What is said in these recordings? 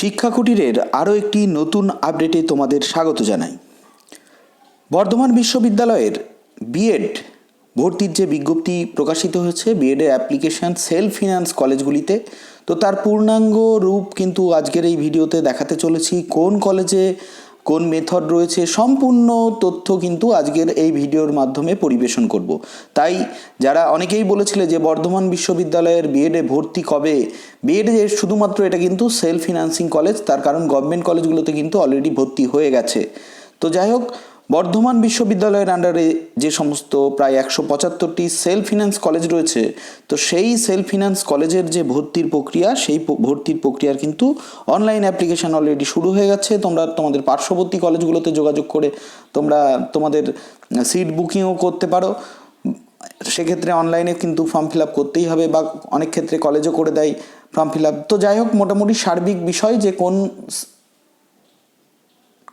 শিক্ষা কুটিরের আরও একটি নতুন আপডেটে তোমাদের স্বাগত জানাই। বর্ধমান বিশ্ববিদ্যালয়ের B.Ed ভর্তির যে বিজ্ঞপ্তি প্রকাশিত হয়েছে, B.Ed-এর অ্যাপ্লিকেশান সেলফ ফিনান্স কলেজগুলিতে, তো তার পূর্ণাঙ্গ রূপ কিন্তু আজকের এই ভিডিওতে দেখাতে চলেছি। কোন কলেজে কোন মেথড রয়েছে সম্পূর্ণ তথ্য কিন্তু আজকের এই ভিডিওর মাধ্যমে পরিবেশন করব। তাই যারা অনেকেই বলেছিলে যে বর্ধমান বিশ্ববিদ্যালয়ের B.Ed-এ ভর্তি কবে, B.Ed-এর শুধুমাত্র এটা কিন্তু সেলফ ফিনান্সিং কলেজ, তার কারণ গভর্নমেন্ট কলেজগুলোতে কিন্তু অলরেডি ভর্তি হয়ে গেছে। তো যাই হোক, বর্ধমান বিশ্ববিদ্যালয়ের আন্ডারে যে সমস্ত প্রায় 175টি সেলফ ফিনান্স কলেজ রয়েছে, তো সেই সেলফ ফিনান্স কলেজের যে ভর্তির প্রক্রিয়া, সেই ভর্তির প্রক্রিয়ার কিন্তু অনলাইন অ্যাপ্লিকেশান অলরেডি শুরু হয়ে গেছে। তোমরা তোমাদের পার্শ্ববর্তী কলেজগুলোতে যোগাযোগ করে তোমরা তোমাদের সিট বুকিংও করতে পারো। সেক্ষেত্রে অনলাইনে কিন্তু ফর্ম ফিল আপ করতেই হবে, বা অনেক ক্ষেত্রে কলেজও করে দেয় ফর্ম ফিল আপ। তো যাই হোক, মোটামুটি সার্বিক বিষয় যে কোন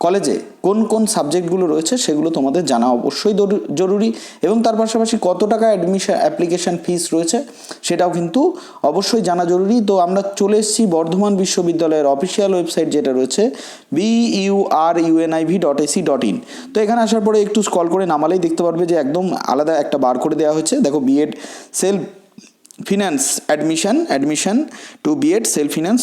কলেজে কোন কোন সাবজেক্টগুলো রয়েছে সেগুলো তোমাদের জানা অবশ্যই জরুরি, এবং তার পাশাপাশি কত টাকা অ্যাপ্লিকেশান ফিস রয়েছে সেটাও কিন্তু অবশ্যই জানা জরুরি। তো আমরা চলে এসেছি বর্ধমান বিশ্ববিদ্যালয়ের অফিসিয়াল ওয়েবসাইট যেটা রয়েছে beuruniv.ac.in। তো এখানে আসার পরে একটু স্ক্রল করে নামালেই দেখতে পারবে যে একদম আলাদা একটা বার করে দেওয়া হয়েছে। দেখো, B.Ed self finance admission to B.Ed self finance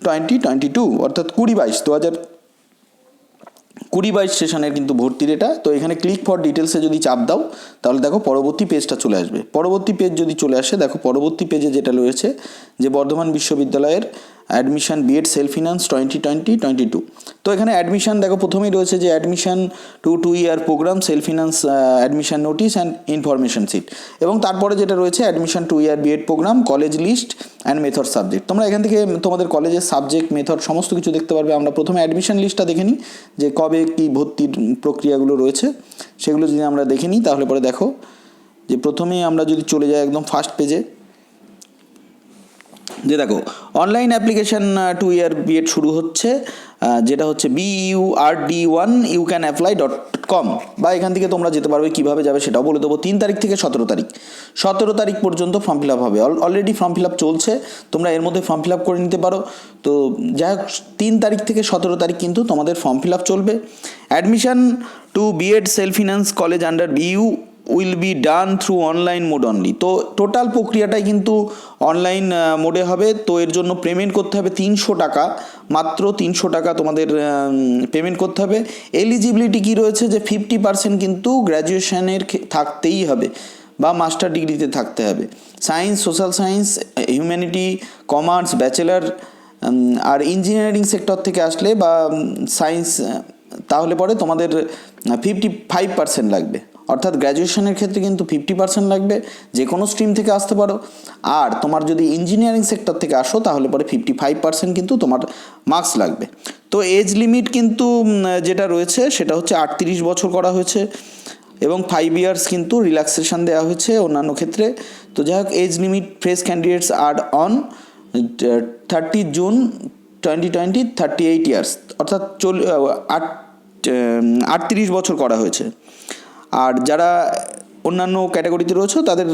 2022, অর্থাৎ 2022 সেশনের কিন্তু ভর্তির এটা। তো এখানে ক্লিক ফর ডিটেলসে যদি চাপ দাও তাহলে দেখো পরবর্তী পেজটা চলে আসবে। পরবর্তী পেজ যদি চলে আসে, দেখো পরবর্তী পেজে যেটা রয়েছে যে বর্ধমান বিশ্ববিদ্যালয়ের অ্যাডমিশন B.Ed সেলফ ফিনান্স 2022। তো এখানে অ্যাডমিশন দেখো প্রথমেই রয়েছে যে admission to 2 year program self finance admission notice and information sheet, এবং তারপরে যেটা রয়েছে admission 2 year B.Ed program college list and method subject. তোমরা এখান থেকে তোমাদের কলেজের সাবজেক্ট মেথড সমস্ত কিছু দেখতে পারবে। আমরা প্রথমে অ্যাডমিশন লিস্টটা দেখে নিই যে কবে কী ভর্তির প্রক্রিয়াগুলো রয়েছে সেগুলো যদি আমরা দেখে নিই তাহলে পরে দেখো যে প্রথমেই আমরা যদি চলে যাই একদম ফার্স্ট পেজে, যে দেখো অনলাইন অ্যাপ্লিকেশান 2 ইয়ার B.Ed শুরু হচ্ছে, যেটা হচ্ছে beurd1youcanapply.com, বা এখান থেকে তোমরা যেতে পারবে। কীভাবে যাবে সেটাও বলে দেবো। 3 তারিখ থেকে 17 তারিখ পর্যন্ত ফর্ম ফিল আপ হবে। অলরেডি ফর্ম ফিল আপ চলছে, তোমরা এর মধ্যে ফর্ম ফিল আপ করে নিতে পারো। তো যাই হোক, 3 তারিখ থেকে 17 তারিখ কিন্তু তোমাদের ফর্ম ফিল আপ চলবে। Admission to B.Ed self finance college under BU will be done through online mode only. তো টোটাল প্রক্রিয়াটাই কিন্তু অনলাইন মোডে হবে। তো এর জন্য পেমেন্ট করতে হবে 300 টাকা, মাত্র 300 টাকা তোমাদের পেমেন্ট করতে হবে। এলিজিবিলিটি কী রয়েছে যে 50% কিন্তু গ্র্যাজুয়েশনের থাকতেই হবে বা মাস্টার ডিগ্রিতে থাকতে হবে। Science, social science, humanity, commerce, bachelor আর ইঞ্জিনিয়ারিং সেক্টর থেকে আসলে বা সায়েন্স, তাহলে পরে তোমাদের 55% লাগবে। অর্থাৎ গ্র্যাজুয়েশনের ক্ষেত্রে কিন্তু 50% লাগবে, যে কোনো স্ট্রিম থেকে আসতে পারো। আর তোমার যদি ইঞ্জিনিয়ারিং সেক্টর থেকে আসো তাহলে পরে 55% কিন্তু তোমার মার্কস লাগবে। তো এজ লিমিট কিন্তু যেটা রয়েছে সেটা হচ্ছে 38 বছর করা হয়েছে, এবং 5 ইয়ার্স কিন্তু রিল্যাক্সেশন দেওয়া হয়েছে অন্যান্য ক্ষেত্রে। তো যাই হোক, age limit fresh candidates are on 30 June 2020 38 years, অর্থাৎ 38 বছর করা হয়েছে। আর যারা অন্যান্য ক্যাটাগরিতে রয়েছে তাদের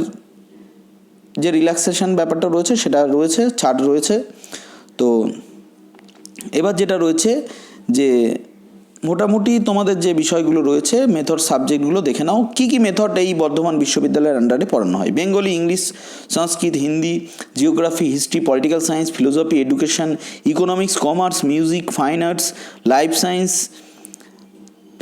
যে রিল্যাক্সেশন ব্যাপারটা রয়েছে সেটা রয়েছে, ছাড় রয়েছে। তো এবার যেটা রয়েছে যে মোটামুটি তোমাদের যে বিষয়গুলো রয়েছে মেথড সাবজেক্টগুলো দেখে নাও। কী কী মেথড এই বর্ধমান বিশ্ববিদ্যালয়ের আন্ডারে পড়ানো হয়: Bengali, English, Sanskrit, Hindi, geography, history, political science, philosophy, education, economics, commerce, music, fine arts, life science,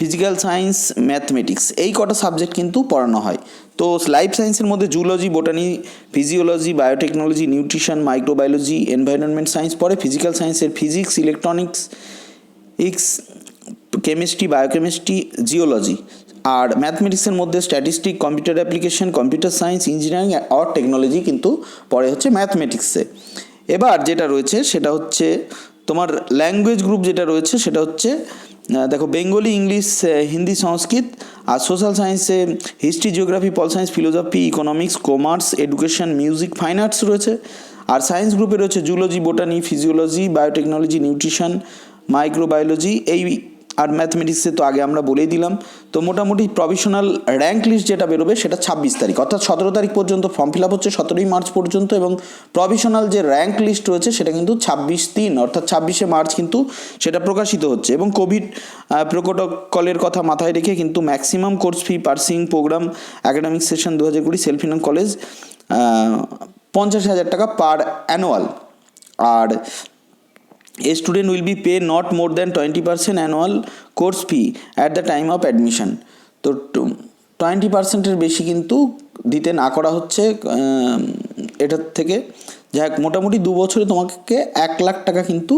physical science, mathematics, এই কটা সাবজেক্ট কিন্তু পড়ানো হয়। তো লাইফ সায়েন্সের মধ্যে zoology, botany, physiology, biotechnology, nutrition, microbiology, environment science পড়ে। ফিজিক্যাল সায়েন্সের physics, electronics, chemistry, biochemistry, geology. আর ম্যাথমেটিক্সের মধ্যে statistic, computer application, computer science, engineering আর টেকনোলজি কিন্তু পড়ে হচ্ছে ম্যাথমেটিক্সে। এবার যেটা রয়েছে সেটা হচ্ছে তোমার ল্যাঙ্গুয়েজ গ্রুপ যেটা রয়েছে সেটা হচ্ছে দেখো বেঙ্গলি, ইংলিশ, হিন্দি, সংস্কৃত। আর সোশ্যাল সায়েন্সে history, geography, pol science, philosophy, economics, commerce, education, music, fine arts রয়েছে। আর সায়েন্স গ্রুপে রয়েছে zoology, botany, physiology, biotechnology, nutrition, microbiology, এই আর ম্যাথমেটিক্সে তো আগে আমরা বলেই দিলাম। তো মোটামুটি প্রভিশনাল র্যাঙ্ক লিস্ট যেটা বেরোবে সেটা 26 তারিখ, অর্থাৎ 17 তারিখ পর্যন্ত ফর্ম ফিল আপ হচ্ছে, 17ই মার্চ পর্যন্ত, এবং প্রভিশনাল যে র্যাঙ্ক লিস্ট রয়েছে সেটা কিন্তু 26/3 অর্থাৎ 26শে মার্চ কিন্তু সেটা প্রকাশিত হচ্ছে। এবং কোভিড প্রোটোকলের কথা মাথায় রেখে কিন্তু maximum course fee pursuing program academic session 2020 self finance college 50,000 টাকা পার অ্যানুয়াল। আর a student will be pay not more than 20% annual course fee at the time of admission। তো 20%-এর বেশি কিন্তু দিতে না করা হচ্ছে এটার থেকে। যাই হোক, মোটামুটি 2 বছরে তোমাকে 1 লাখ টাকা কিন্তু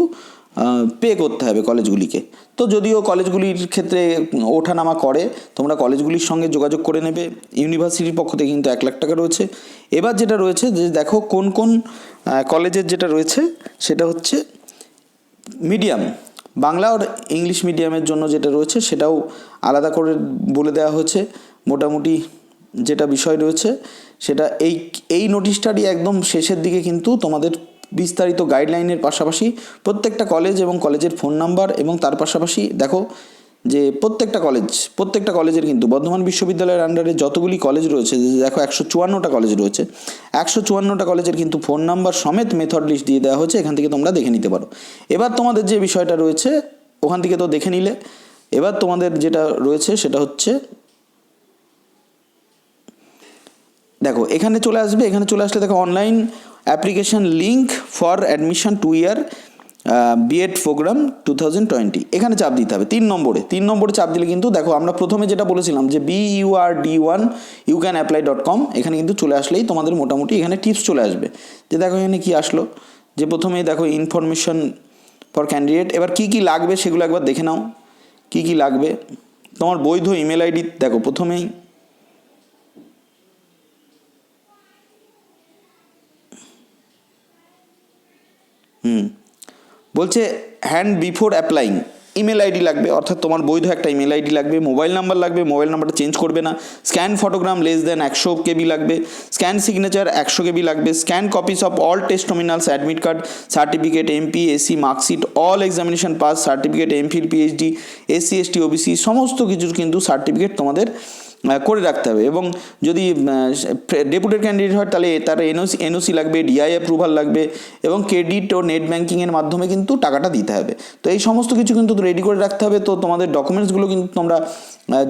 পে করতে হবে কলেজগুলিকে। তো যদিও কলেজগুলির ক্ষেত্রে ওঠানামা করে, তোমরা কলেজগুলির সঙ্গে যোগাযোগ করে নেবে। ইউনিভার্সিটির পক্ষ থেকে কিন্তু 1 লাখ টাকা রয়েছে। এবার যেটা রয়েছে যে দেখো কোন কোন কলেজের যেটা রয়েছে সেটা হচ্ছে মিডিয়াম, বাংলা আর ইংলিশ মিডিয়ামের জন্য যেটা রয়েছে সেটাও আলাদা করে বলে দেওয়া হয়েছে। মোটামুটি যেটা বিষয় রয়েছে সেটা এই নোটিশটারই একদম শেষের দিকে কিন্তু তোমাদের বিস্তারিত গাইডলাইনের পাশাপাশি প্রত্যেকটা কলেজ এবং কলেজের ফোন নাম্বার, এবং তার পাশাপাশি দেখো যে প্রত্যেকটা কলেজের কিন্তু বর্ধমান বিশ্ববিদ্যালয়ের আন্ডারে যতগুলি কলেজ রয়েছে, দেখো 154টা কলেজ রয়েছে, 154টা কলেজের কিন্তু ফোন নাম্বার সমেত মেথড লিস্ট দিয়ে দেওয়া হয়েছে, এখান থেকে তোমরা দেখে নিতে পারো। এবার তোমাদের যে বিষয়টা রয়েছে ওখান থেকে তো দেখে নিলে, এবার তোমাদের যেটা রয়েছে সেটা হচ্ছে দেখো এখানে চলে আসবে। এখানে চলে আসলে দেখো online application link for admission 2 year B.Ed program 2020, এখানে চাপ দিতে হবে 3 নম্বরে চাপ দিলে কিন্তু দেখো আমরা প্রথমে যেটা বলেছিলাম যে BURD1 এখানে কিন্তু চলে আসলেই তোমাদের মোটামুটি এখানে টিপস চলে আসবে। যে দেখো এখানে কি আসলো, যে প্রথমেই দেখো ইনফরমেশন ফর ক্যান্ডিডেট। এবার কি কি লাগবে সেগুলো একবার দেখে নাও, কি কি লাগবে। তোমার বৈধ ইমেল আইডি দেখো প্রথমেই বলছে hand before applying email ID লাগবে, অর্থাৎ তোমার বৈধ একটা ইমেল আইডি লাগবে, মোবাইল নাম্বার লাগবে, মোবাইল নাম্বারটা চেঞ্জ করবে না, scan photograph less than 100 KB লাগবে, স্ক্যান সিগনেচার 100 KB লাগবে, scan copies of all testimonials, admit card, certificate, MP, SC marksheet, all examination pass certificate, MPhil, PhD, SC, ST, OBC সমস্ত কিছুর কিন্তু certificate তোমাদের করে রাখতে হবে। এবং যদি ডেপুটেড ক্যান্ডিডেট হয় তাহলে তার এনওসি লাগবে, DI অ্যাপ্রুভাল লাগবে, এবং ক্রেডিট ও নেট ব্যাঙ্কিংয়ের মাধ্যমে কিন্তু টাকাটা দিতে হবে। তো এই সমস্ত কিছু কিন্তু রেডি করে রাখতে হবে। তো তোমাদের ডকুমেন্টসগুলো কিন্তু তোমরা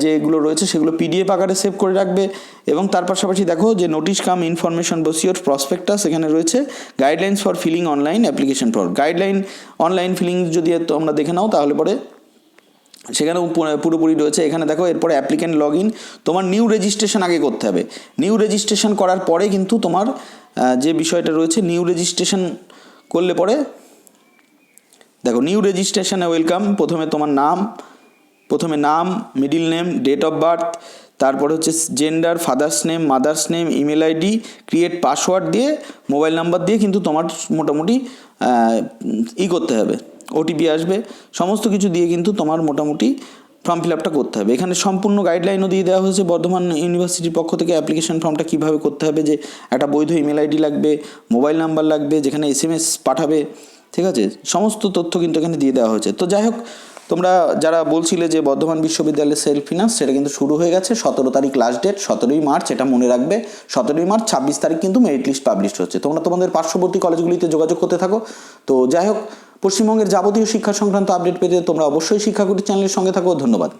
যেগুলো রয়েছে সেগুলো PDF আকারে সেভ করে রাখবে। এবং তার পাশাপাশি দেখো যে notice cum information brochure prospectus এখানে রয়েছে, guidelines for filling online application for guideline online filling যদি তোমরা দেখে নাও তাহলে পরে সেখানেও পুরোপুরি রয়েছে। এখানে দেখো এরপরে অ্যাপ্লিক্যান্ট লগ ইন, তোমার নিউ রেজিস্ট্রেশন আগে করতে হবে। নিউ রেজিস্ট্রেশন করার পরে কিন্তু তোমার যে বিষয়টা রয়েছে, নিউ রেজিস্ট্রেশন করলে পরে দেখো নিউ রেজিস্ট্রেশনে ওয়েলকাম, প্রথমে তোমার নাম, middle name, date of birth, তারপরে হচ্ছে gender, father's name, mother's name, email ID, create password দিয়ে মোবাইল নাম্বার দিয়ে কিন্তু তোমার মোটামুটি করতে হবে, OTP আসবে, সমস্ত কিছু দিয়ে কিন্তু তোমার মোটামুটি ফর্ম ফিল আপটা করতে হবে। এখানে সম্পূর্ণ গাইডলাইনও দিয়ে দেওয়া হয়েছে বর্ধমান ইউনিভার্সিটির পক্ষ থেকে অ্যাপ্লিকেশন ফর্মটা কীভাবে করতে হবে, যে একটা বৈধ ইমেল আইডি লাগবে, মোবাইল নাম্বার লাগবে, যেখানে SMS পাঠাবে, ঠিক আছে, সমস্ত তথ্য কিন্তু এখানে দিয়ে দেওয়া হয়েছে। তো যাই হোক, তোমরা যারা বলছিলে যে বর্ধমান বিশ্ববিদ্যালয়ের সেলফ ফিনান্স, সেটা কিন্তু শুরু হয়ে গেছে। 17 তারিখ লাস্ট ডেট, 17ই মার্চ, এটা মনে রাখবে 17ই মার্চ। 26 তারিখ কিন্তু মেরিট লিস্ট পাবলিশ হচ্ছে। তোমরা তোমাদের পার্শ্ববর্তী কলেজগুলিতে যোগাযোগ করতে থাকো। তো যাই হোক, পশ্চিমবঙ্গের যাবতীয় শিক্ষা সংক্রান্ত আপডেট পেতে তোমরা অবশ্যই শিক্ষাকুটি চ্যানেলের সঙ্গে থাকো। ধন্যবাদ।